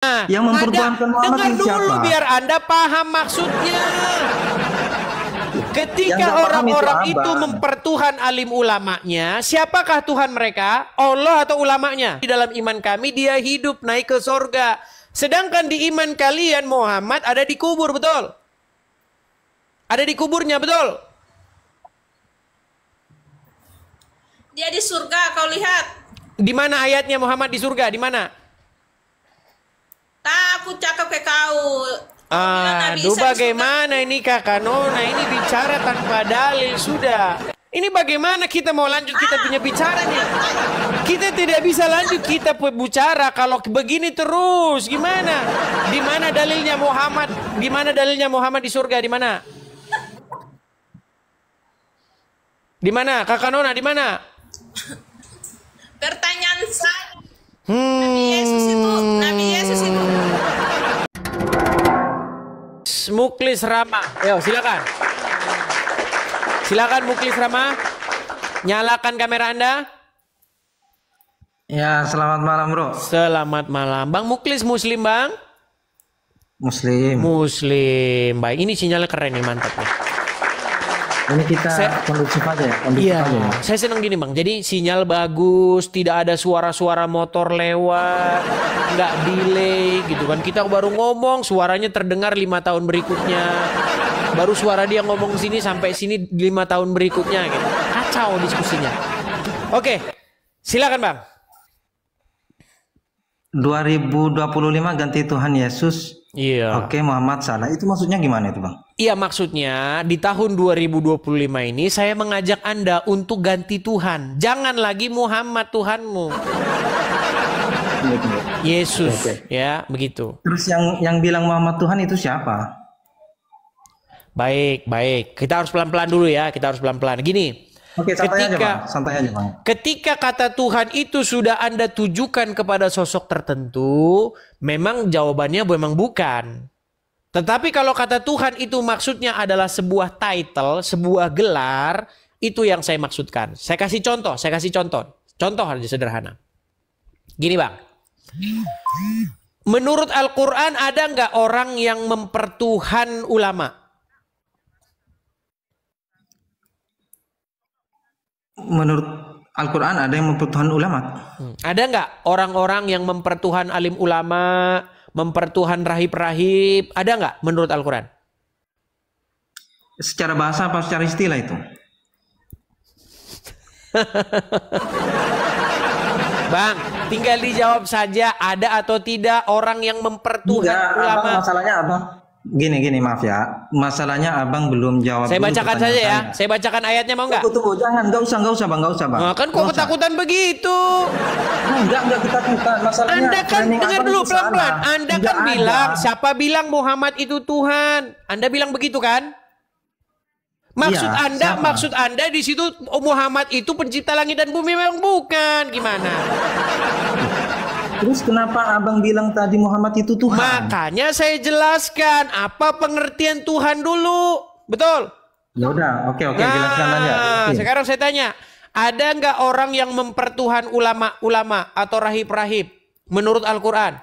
Yang mempertuhankan Muhammad dengar itu dulu siapa? biar Anda paham maksudnya. Ketika Yang nggak paham orang-orang itu itu Abang. mempertuhan alim ulamanya, siapakah Tuhan mereka? Allah atau ulamanya? Di dalam iman kami dia hidup naik ke sorga. Sedangkan di iman kalian Muhammad ada di kubur, betul? Ada di kuburnya, betul? Dia di surga, kau lihat. Di mana ayatnya Muhammad di surga? Di mana? Tak, aku cakap ke kau. Nabi Aduh, Isa di bagaimana ini Kakak Nona? Ini bicara tanpa dalil sudah. Ini bagaimana kita mau lanjut kita punya bicaranya? Kita tidak bisa lanjut kita bicara kalau begini terus. Gimana? Di mana dalilnya Muhammad? Di mana dalilnya Muhammad di surga? Di mana? Di mana? Kakak Nona di mana? Pertanyaan saya. Nabi Yesus itu. Muklis Rama. Yo, silakan. Silakan Muklis Rama. Nyalakan kamera Anda. Ya, selamat malam bro. Selamat malam. Bang Muklis Muslim, Bang? Muslim. Muslim. Baik, ini sinyalnya keren nih, mantap nih. Ini kita kondusif aja ya. Iya, saya senang gini Bang. Jadi sinyal bagus, tidak ada suara-suara motor lewat, nggak delay gitu kan. Kita baru ngomong, suaranya terdengar 5 tahun berikutnya. Baru suara dia ngomong sini sampai sini 5 tahun berikutnya gitu. Kacau diskusinya. Oke, silakan Bang. 2025 ganti Tuhan Yesus. Iya. Oke, Muhammad salah. Itu maksudnya gimana itu, Bang? Iya, maksudnya di tahun 2025 ini saya mengajak Anda untuk ganti Tuhan. Jangan lagi Muhammad Tuhanmu. Yesus, ya, begitu. Terus yang bilang Muhammad Tuhan itu siapa? Baik, baik. Kita harus pelan-pelan dulu ya. Kita harus pelan-pelan. Gini. Oke, santai aja, Bang. Santai aja, Bang. Ketika kata Tuhan itu sudah Anda tujukan kepada sosok tertentu, memang jawabannya memang bukan. Tetapi kalau kata Tuhan itu maksudnya adalah sebuah title, sebuah gelar, itu yang saya maksudkan. Saya kasih contoh, Contoh aja sederhana. Gini Bang. Menurut Al-Quran ada nggak orang yang mempertuhan ulama? Menurut Al-Quran ada yang mempertuhan ulama? Ada nggak orang-orang yang mempertuhan alim ulama, mempertuhan rahib-rahib? Ada nggak menurut Al-Quran? Secara bahasa apa secara istilah itu? Bang, tinggal dijawab saja ada atau tidak orang yang mempertuhan ulama. Abang, masalahnya abang gini maaf ya, masalahnya abang belum jawab. Saya bacakan saja ya, saya bacakan ayatnya, mau nggak? Tunggu, jangan, nggak usah bang, Nah, kan kok ketakutan begitu? Enggak ketakutan, masalahnya Anda kan dengar dulu pelan-pelan. Anda kan bilang, siapa bilang Muhammad itu Tuhan? Anda bilang begitu kan? Maksud iya, maksud Anda di situ Muhammad itu pencipta langit dan bumi, memang bukan? Gimana? Terus kenapa abang bilang tadi Muhammad itu Tuhan? Makanya saya jelaskan apa pengertian Tuhan dulu, betul? Ya udah, oke, jelaskan aja. Sekarang saya tanya, ada nggak orang yang mempertuhan ulama atau rahib-rahib menurut Al-Quran?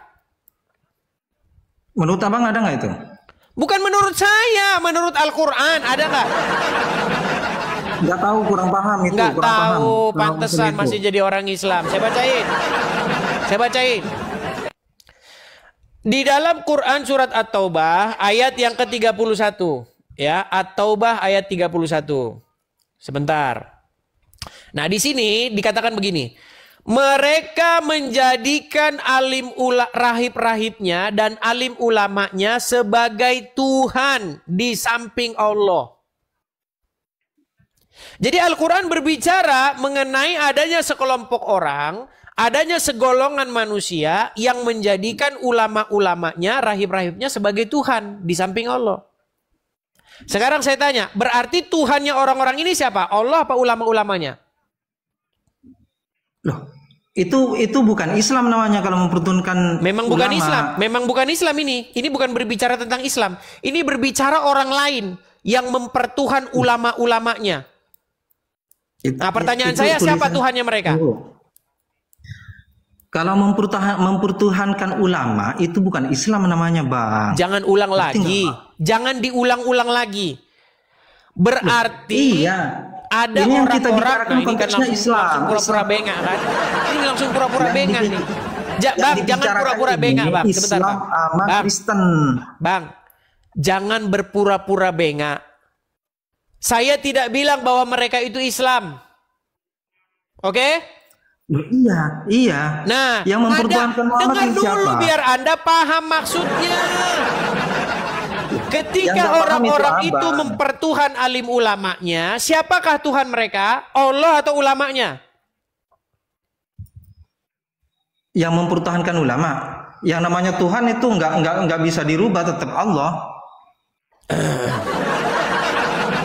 Menurut abang ada nggak itu? Bukan menurut saya, menurut Al-Quran ada nggak? Nggak tahu, kurang paham itu. Nggak tahu, paham. pantesan masih jadi orang Islam. Saya bacain. Di dalam Quran surat At-Taubah ayat yang ke-31. Ya, At-Taubah ayat 31. Sebentar. Nah, di sini dikatakan begini. Mereka menjadikan rahib-rahibnya dan alim ulamanya sebagai Tuhan di samping Allah. Jadi Al-Quran berbicara mengenai adanya sekelompok orang, adanya segolongan manusia yang menjadikan ulama-ulamanya, rahib-rahibnya sebagai Tuhan di samping Allah. Sekarang saya tanya, berarti Tuhannya orang-orang ini siapa? Allah apa ulama-ulamanya? Loh, itu bukan Islam namanya kalau mempertuhankan Memang bukan Islam. Memang bukan Islam ini. Ini bukan berbicara tentang Islam. Ini berbicara orang lain yang mempertuhan ulama-ulamanya. Nah, pertanyaan saya, siapa Tuhannya mereka? Kalau mempertuhankan ulama itu bukan Islam namanya, Bang. Jangan ulang Ngerti lagi. nggak, Bang? Jangan diulang-ulang lagi. Berarti Iya. ada Ini yang kita orang-orang, bicarakan nah ini kan konteksnya langsung Islam. pura-pura bengak kan? Ini langsung pura-pura Yang bengak dibi- nih. yang Bang, jangan dibicarakan pura-pura ini bengak, Bang. Sebentar, Islam Bang. sama Bang, Kristen. Bang, jangan berpura-pura bengak. Saya tidak bilang bahwa mereka itu Islam. Oke? Loh, iya, iya. Nah, yang mempertuhankan Muhammad dengar ini dulu siapa? biar Anda paham maksudnya. Yang Ketika nggak paham orang-orang itu itu Abang. mempertuhan alim ulamanya, siapakah Tuhan mereka? Allah atau ulamanya? Yang mempertahankan ulama, yang namanya Tuhan itu nggak bisa dirubah, tetap Allah.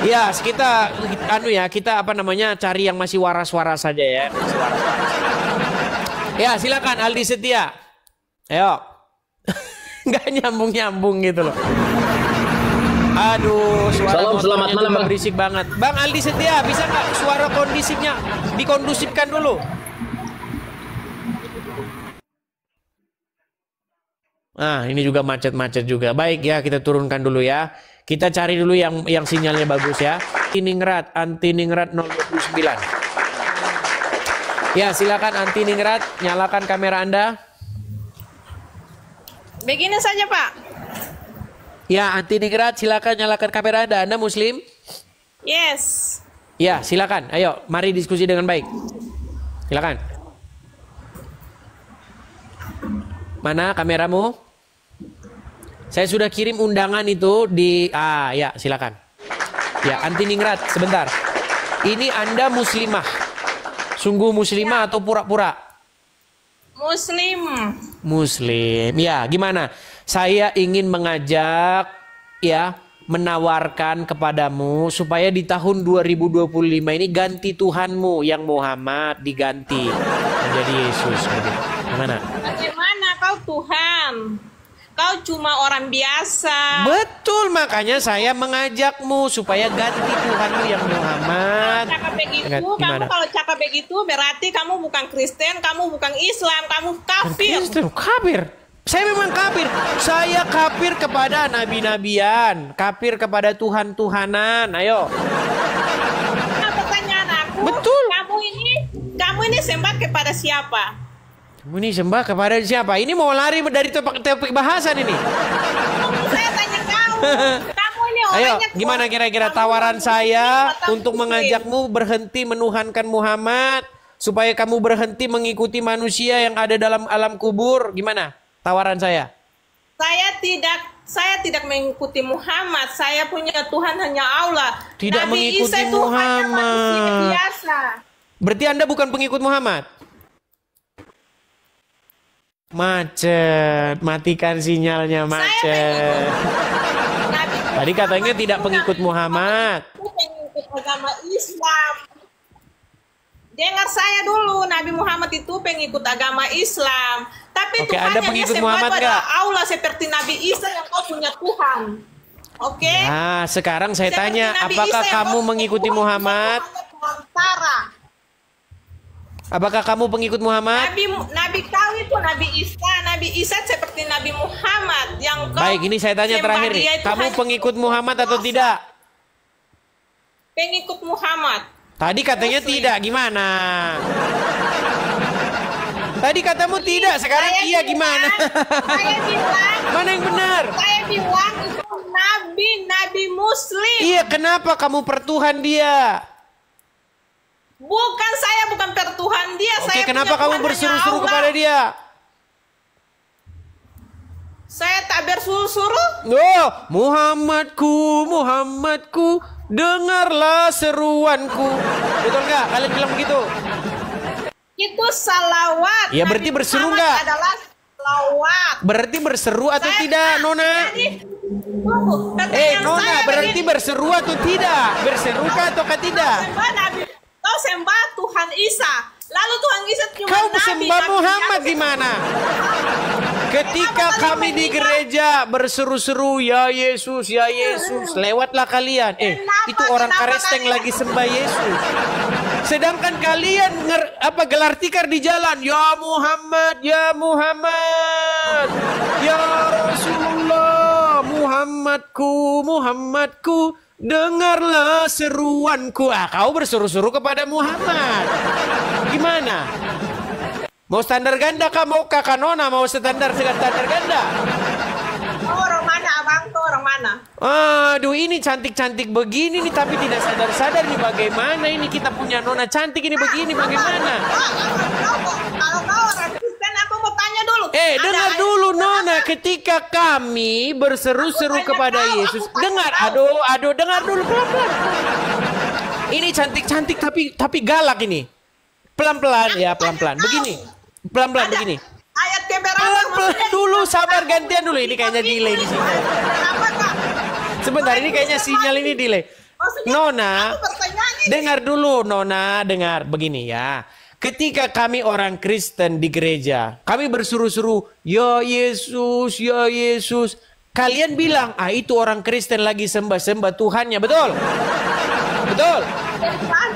Ya, kita cari yang masih waras-waras saja ya. Masih waras-waras. Ya, silakan Aldi Setia. Ayo. Nggak nyambung-nyambung gitu loh. Aduh, suara Salam, selamat motornya malam, juga Bang. berisik banget. Bang Aldi Setia, bisa nggak suara kondisifnya dikondusifkan dulu? Nah, ini juga macet-macet juga. Baik ya, kita turunkan dulu ya. Kita cari dulu yang sinyalnya bagus ya. Anti Ningrat 029. Ya, silakan Anti Ningrat, nyalakan kamera Anda. Begini saja, Pak. Ya, Anti Ningrat, silakan nyalakan kamera Anda. Anda Muslim? Yes. Ya, silakan. Ayo, mari diskusi dengan baik. Silakan. Mana kameramu? Saya sudah kirim undangan itu di... ya, silakan. Ya, Anti Ningrat, sebentar. Ini Anda muslimah. Sungguh muslimah atau pura-pura? Muslim. Muslim. Ya, gimana? Saya ingin mengajak, ya, menawarkan kepadamu supaya di tahun 2025 ini ganti Tuhanmu yang Muhammad diganti menjadi Yesus. Gimana? Bagaimana kau Tuhan? Kau cuma orang biasa. Betul, makanya saya mengajakmu supaya ganti Tuhanmu yang Muhammad. Cakap begitu, Gimana? kamu kalau cakap begitu berarti kamu bukan Kristen, kamu bukan Islam, kamu kafir. Kristen, kafir. Saya memang kafir. Saya kafir kepada nabi-nabian, kafir kepada Tuhan-Tuhanan. Ayo. Nah, pertanyaan aku, Betul. kamu ini sembah kepada siapa? Kamu ini sembah kepada siapa? Ini mau lari dari topik bahasan ini. Saya tanya kau. Kamu ini Ayo, orangnya gimana kira-kira kamu tawaran Muslim saya atau untuk Muslim? mengajakmu berhenti menuhankan Muhammad supaya kamu berhenti mengikuti manusia yang ada dalam alam kubur? Gimana tawaran saya? Saya tidak mengikuti Muhammad. Saya punya Tuhan hanya Allah. Tidak Nabi mengikuti Isa itu hanya Muhammad. manusia biasa. Berarti Anda bukan pengikut Muhammad? Macet, matikan sinyalnya, macet. Nabi Tadi katanya tidak pengikut Muhammad. itu pengikut agama Islam. Dengar saya dulu, Nabi Muhammad itu pengikut agama Islam. Tapi Oke, Tuhan Anda yang pengikut disembah Muhammad itu adalah nggak? Allah seperti Nabi Isa yang kau punya Tuhan. Oke? Nah, sekarang saya Seperti tanya, Nabi apakah Isa yang kamu kau punya mengikuti Tuhan, Muhammad? Tuhan perantara. Apakah kamu pengikut Muhammad? Nabi kau itu Nabi Isa. Nabi Isa seperti Nabi Muhammad yang kau Baik, ini saya tanya sembah terakhir nih. dia itu Kamu hanya pengikut Muhammad atau dosa. tidak? Pengikut Muhammad. Tadi katanya Muslim. tidak, gimana? Tadi katamu tidak, sekarang Saya iya bilang- gimana? Saya bilang Mana yang benar? Saya bilang itu Nabi Muslim. Iya, kenapa kamu pertuhan dia? Bukan, saya bukan pertuhan dia. Oke, Saya kenapa punya kamu Tuhan berseru-seru hanya kepada Allah. dia? Saya tak bersuruh-suruh. Oh, Muhammadku, Muhammadku, dengarlah seruanku. Betul nggak? Kalian bilang begitu? Itu salawat. Ya, berarti Nabi berseru Muhammad nggak? adalah salawat. Berarti berseru atau tidak, Nona? Tunggu, pertanyaan Nona, saya berarti begini. berseru atau tidak? Berserukah atau tidak? Kau sembah Tuhan Isa. Lalu Tuhan Isa cuma Kau Nabi. sembah Nabi Muhammad yang- di mana? Ketika kami di gereja berseru-seru, ya Yesus, ya Yesus, lewatlah kalian. Itu orang kenapa Karesteng kalian- lagi sembah Yesus. Sedangkan kalian gelar tikar di jalan, ya Muhammad, ya Muhammad, ya Rasulullah, Muhammadku, Muhammadku, dengarlah seruanku. Kau berseru-seru kepada Muhammad. Gimana? Mau standar ganda kah? Mau Kakak Nona? Mau standar ganda? Orang mana abang tuh, orang mana? Aduh, ini cantik-cantik begini nih, tapi tidak sadar-sadar nih bagaimana ini kita punya Nona cantik ini begini, bagaimana? Kalau kau orang Kristen, aku mau tanya dulu. Dengar dulu Nona, ketika kami berseru-seru kepada Yesus, dengar, aduh, dengar dulu pelan-pelan. Ini cantik-cantik tapi galak ini. Pelan-pelan ya, pelan-pelan. Begini, pelan-pelan begini. Ayat keberadaan Pelan-pelan dulu, sabar, gantian dulu. Ini kayaknya delay di sini. Sebentar, ini kayaknya sinyal ini delay. Nona, dengar dulu Nona, dengar. Begini ya. Ketika kami orang Kristen di gereja, kami berseru-seru, ya Yesus, ya Yesus. Kalian bilang, itu orang Kristen lagi sembah-sembah Tuhannya, betul? Betul?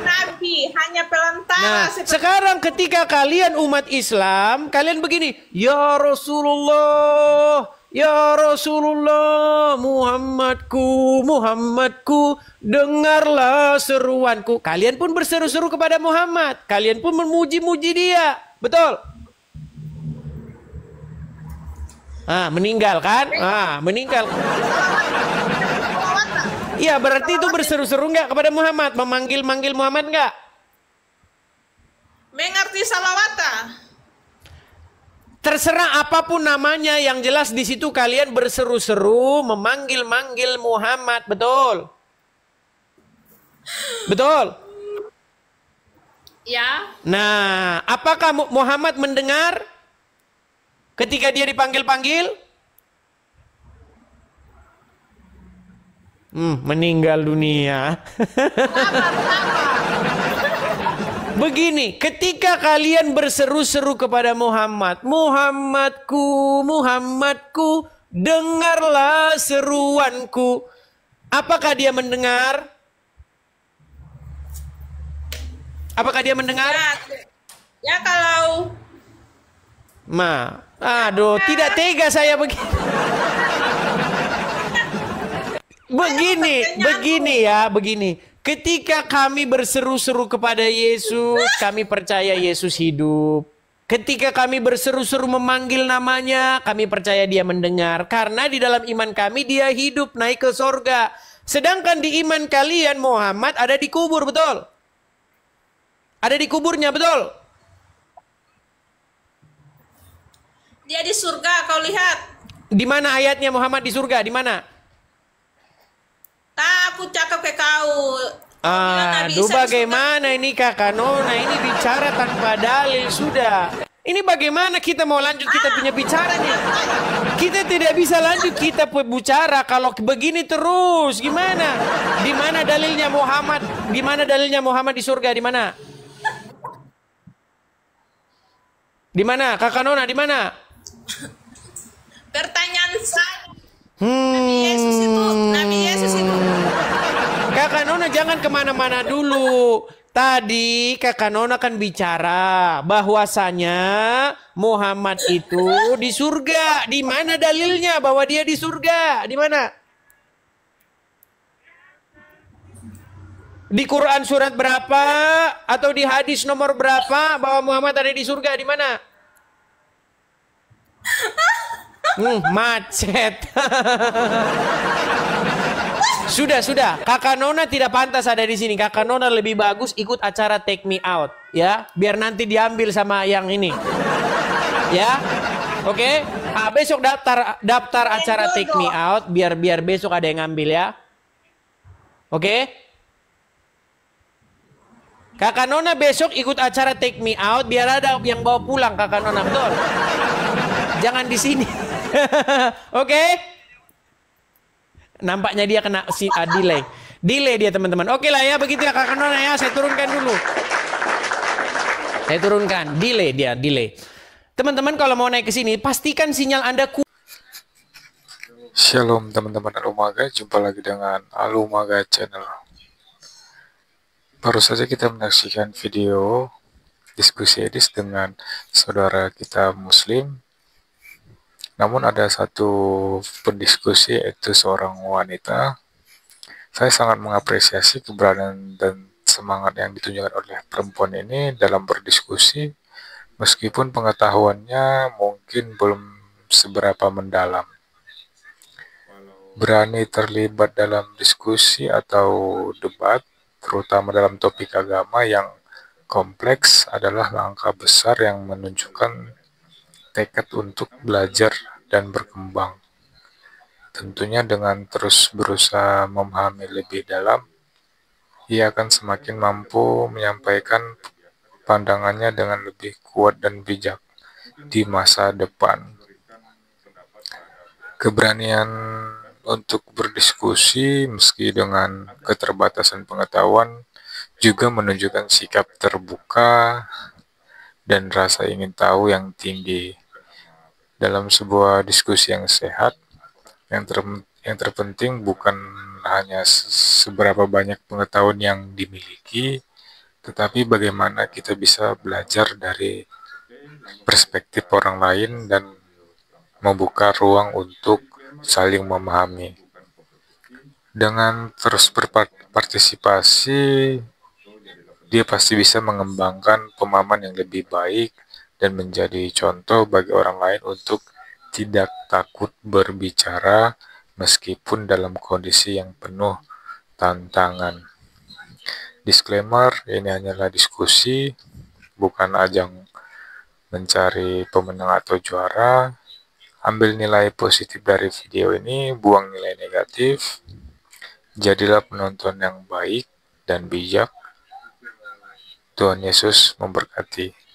Nabi hanya pelantara. Nah, sekarang ketika kalian umat Islam, kalian begini, ya Rasulullah, ya Rasulullah, Muhammadku, Muhammadku, dengarlah seruanku. Kalian pun berseru-seru kepada Muhammad, kalian pun memuji-muji dia, betul? Meninggal kan? Meninggal. Iya, berarti itu berseru-seru nggak kepada Muhammad? Memanggil-manggil Muhammad nggak? Mengerti salawata. Terserah apapun namanya, yang jelas di situ kalian berseru-seru, memanggil-manggil Muhammad, betul? Betul? Ya. Nah, apakah Muhammad mendengar ketika dia dipanggil-panggil? Meninggal dunia. Begini, ketika kalian berseru-seru kepada Muhammad, Muhammadku, Muhammadku, dengarlah seruanku. Apakah dia mendengar? Apakah dia mendengar? Ya kalau... Aduh, tidak tega saya begini. Begini. Ketika kami berseru-seru kepada Yesus, kami percaya Yesus hidup. Ketika kami berseru-seru memanggil namanya, kami percaya dia mendengar. Karena di dalam iman kami dia hidup naik ke sorga. Sedangkan di iman kalian Muhammad ada di kubur, betul? Ada di kuburnya, betul? Dia di surga, kau lihat. Di mana ayatnya Muhammad di surga? Di mana? Aku cakap ke kau. Aduh, bagaimana ini Kakak Nona? Ini bicara tanpa dalil sudah. Ini bagaimana kita mau lanjut kita punya bicara nih? Kita tidak bisa lanjut kita bicara kalau begini terus. Gimana? Di mana dalilnya Muhammad? Di mana dalilnya Muhammad di surga? Di mana? Di mana? Kakak Nona di mana? Pertanyaan saya. Nabi Yesus itu. Kakak Nona jangan kemana-mana dulu. Tadi Kakak Nona kan bicara bahwasanya Muhammad itu di surga. Di mana dalilnya bahwa dia di surga? Di mana? Di Quran surat berapa atau di hadis nomor berapa bahwa Muhammad ada di surga? Di mana? Macet. Sudah. Kakak Nona tidak pantas ada di sini. Kakak Nona lebih bagus ikut acara Take Me Out, ya. Biar nanti diambil sama yang ini. Ya. Oke. Besok daftar acara Take Me Out biar besok ada yang ngambil ya. Oke. Kakak Nona besok ikut acara Take Me Out biar ada yang bawa pulang Kakak Nona, betul? Jangan di sini. Oke. Nampaknya dia kena delay. Delay dia teman-teman. Oke lah ya, begitu ya Kakak Nona ya. Saya turunkan dulu. Saya turunkan. Delay. Teman-teman kalau mau naik ke sini, pastikan sinyal Anda kuat. Shalom teman-teman Alumaga, jumpa lagi dengan Alumaga Channel. Baru saja kita menyaksikan video diskusi Edis dengan saudara kita Muslim. Namun ada satu pendiskusi, yaitu seorang wanita. Saya sangat mengapresiasi keberanian dan semangat yang ditunjukkan oleh perempuan ini dalam berdiskusi, meskipun pengetahuannya mungkin belum seberapa mendalam. Berani terlibat dalam diskusi atau debat, terutama dalam topik agama yang kompleks, adalah langkah besar yang menunjukkan tekad untuk belajar dan berkembang. Tentunya dengan terus berusaha memahami lebih dalam, ia akan semakin mampu menyampaikan pandangannya dengan lebih kuat dan bijak di masa depan. Keberanian untuk berdiskusi meski dengan keterbatasan pengetahuan juga menunjukkan sikap terbuka dan rasa ingin tahu yang tinggi. Dalam sebuah diskusi yang sehat, yang terpenting bukan hanya seberapa banyak pengetahuan yang dimiliki, tetapi bagaimana kita bisa belajar dari perspektif orang lain dan membuka ruang untuk saling memahami. Dengan terus berpartisipasi, dia pasti bisa mengembangkan pemahaman yang lebih baik dan menjadi contoh bagi orang lain untuk tidak takut berbicara meskipun dalam kondisi yang penuh tantangan. Disclaimer, ini hanyalah diskusi, bukan ajang mencari pemenang atau juara. Ambil nilai positif dari video ini, buang nilai negatif. Jadilah penonton yang baik dan bijak. Tuhan Yesus memberkati.